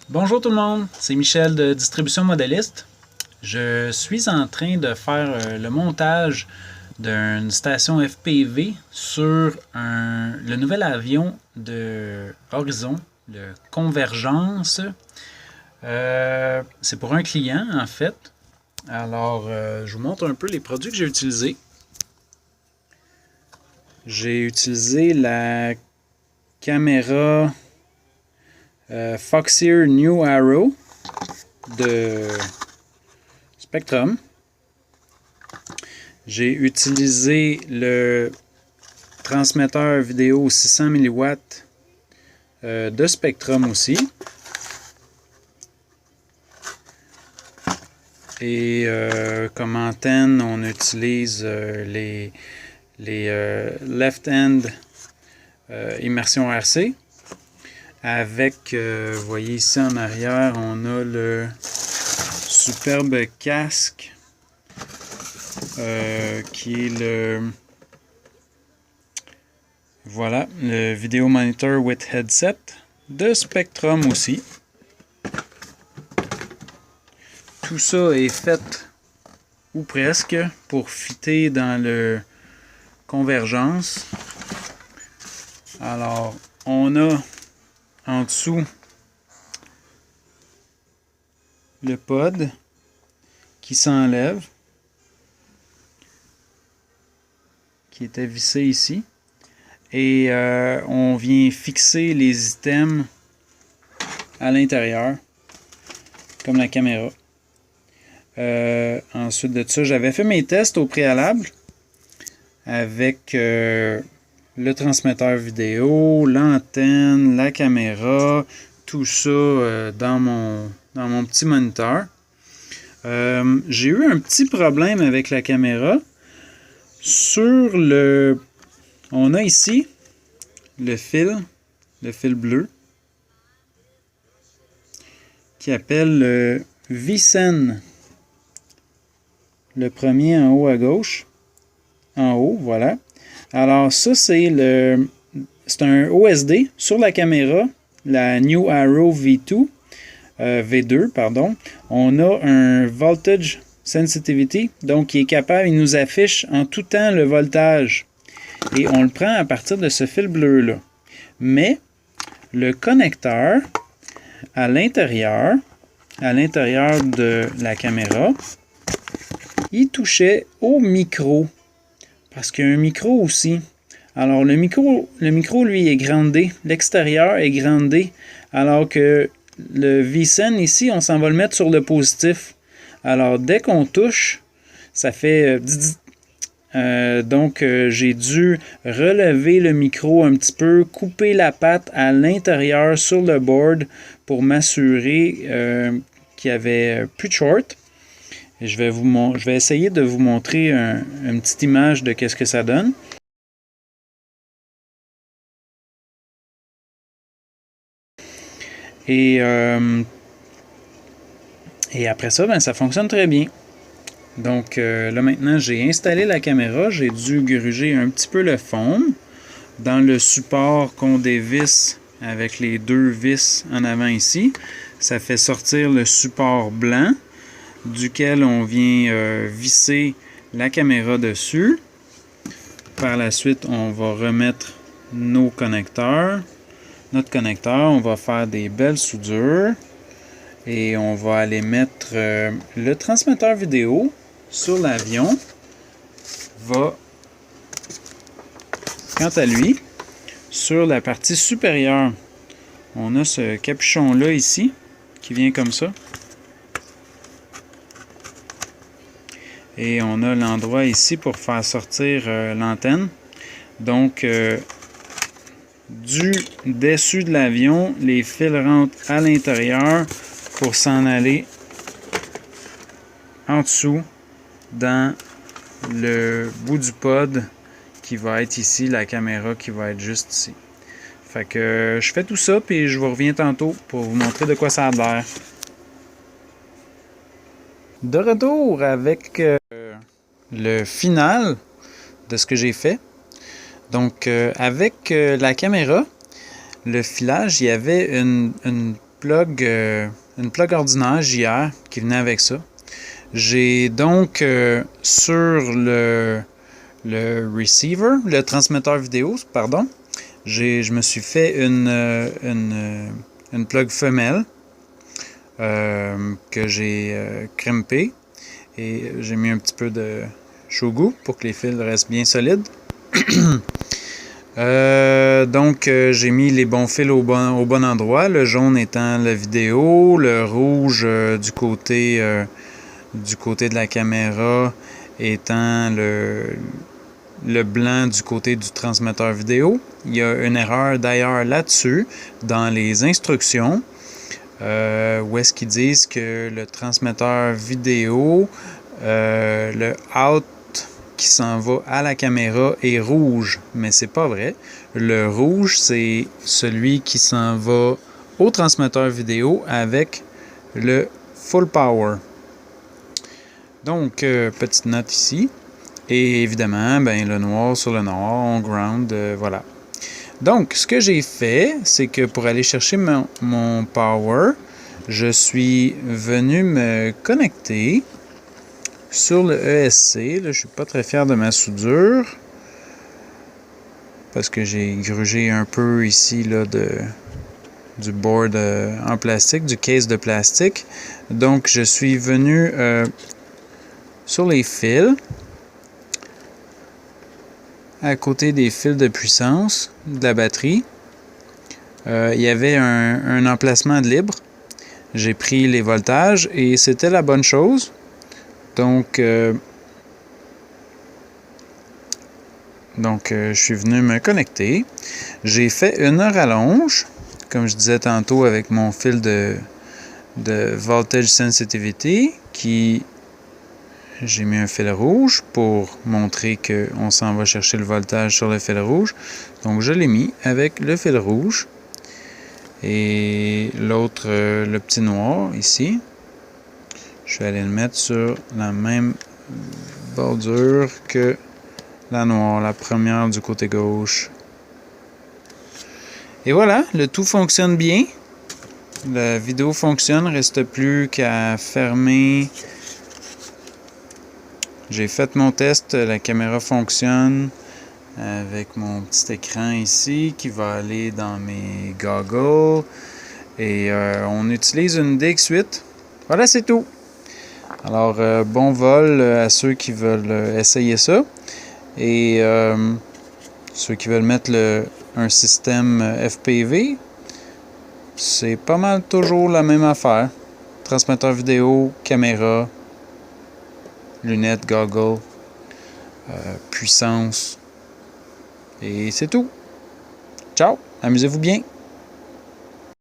Bonjour tout le monde, c'est Michel de Distribution Modéliste. Je suis en train de faire le montage d'une station FPV sur le nouvel avion de Horizon, le Convergence. C'est pour un client en fait. Alors, je vous montre un peu les produits que j'ai utilisés. J'ai utilisé la caméra Foxeer New Arrow de Spectrum. J'ai utilisé le transmetteur vidéo 600 mW de Spectrum aussi. Et comme antenne, on utilise les left-hand immersion RC. Avec, vous voyez ici en arrière, on a le superbe casque qui est le Video Monitor with Headset de Spectrum aussi. Tout ça est fait, ou presque, pour fitter dans le Convergence. Alors, on a en dessous le pod qui s'enlève, qui était vissé ici, et on vient fixer les items à l'intérieur comme la caméra. Ensuite de ça, j'avais fait mes tests au préalable avec le transmetteur vidéo, l'antenne, la caméra, tout ça dans mon petit moniteur. J'ai eu un petit problème avec la caméra. On a ici le fil bleu qui appelle le Vicen. Le premier en haut à gauche. En haut, voilà. Alors ça, c'est un OSD sur la caméra, la New Arrow V2, V2, pardon. On a un Voltage Sensitivity, donc il est capable, il nous affiche en tout temps le voltage. Et on le prend à partir de ce fil bleu-là. Mais le connecteur à l'intérieur de la caméra, il touchait au micro. Parce qu'il y a un micro aussi. Alors, le micro, lui, est groundé. L'extérieur est groundé. Alors que le Vicen, ici, on s'en va le mettre sur le positif. Alors, dès qu'on touche, ça fait... donc, j'ai dû relever le micro un petit peu, couper la patte à l'intérieur sur le board pour m'assurer qu'il n'y avait plus de short. Et je vais essayer de vous montrer une petite image de qu'est-ce que ça donne. Et après ça, ben, ça fonctionne très bien. Donc là maintenant, j'ai installé la caméra. J'ai dû gruger un petit peu le foam dans le support qu'on dévisse avec les deux vis en avant ici. Ça fait sortir le support blanc duquel on vient visser la caméra dessus. Par la suite, on va remettre notre connecteur. On va faire des belles soudures et on va aller mettre le transmetteur vidéo sur l'avion. Quant à lui, sur la partie supérieure, on a ce capuchon-là ici qui vient comme ça. Et on a l'endroit ici pour faire sortir l'antenne. Donc, du dessus de l'avion, les fils rentrent à l'intérieur pour s'en aller en dessous dans le bout du pod qui va être ici, la caméra qui va être juste ici. Fait que je fais tout ça puis je vous reviens tantôt pour vous montrer de quoi ça a l'air. De retour avec le final de ce que j'ai fait. Donc, avec la caméra, le filage, il y avait une plug, une plug ordinaire JR qui venait avec ça. J'ai donc sur le receiver, le transmetteur vidéo, pardon, je me suis fait une plug femelle que j'ai crimpée et j'ai mis un petit peu de shogu pour que les fils restent bien solides. Donc j'ai mis les bons fils au bon endroit, le jaune étant la vidéo, le rouge du côté de la caméra étant le blanc du côté du transmetteur vidéo. Il y a une erreur d'ailleurs là-dessus dans les instructions où est-ce qu'ils disent que le transmetteur vidéo, le out qui s'en va à la caméra est rouge, mais c'est pas vrai. Le rouge, c'est celui qui s'en va au transmetteur vidéo avec le full power. Donc, petite note ici. Et évidemment, ben, le noir sur le noir, on ground, voilà. Donc, ce que j'ai fait, c'est que pour aller chercher mon power, je suis venu me connecter sur le ESC. Là, je ne suis pas très fier de ma soudure parce que j'ai grugé un peu ici là, du board en plastique, du case de plastique. Donc, je suis venu sur les fils, à côté des fils de puissance de la batterie. Il y avait un emplacement de libre. J'ai pris les voltages et c'était la bonne chose. Donc, je suis venu me connecter. J'ai fait une rallonge, comme je disais tantôt, avec mon fil de voltage sensitivity qui... J'ai mis un fil rouge pour montrer qu'on s'en va chercher le voltage sur le fil rouge. Donc, je l'ai mis avec le fil rouge. Et l'autre, le petit noir, ici. Je vais aller le mettre sur la même bordure que la noire, la première du côté gauche. Et voilà, le tout fonctionne bien. La vidéo fonctionne, reste plus qu'à fermer. J'ai fait mon test, la caméra fonctionne avec mon petit écran ici qui va aller dans mes goggles. Et on utilise une DX8. Voilà, c'est tout. Alors, bon vol à ceux qui veulent essayer ça. Et ceux qui veulent mettre un système FPV, c'est pas mal toujours la même affaire. Transmetteur vidéo, caméra, lunettes, goggles, puissance. Et c'est tout. Ciao, amusez-vous bien.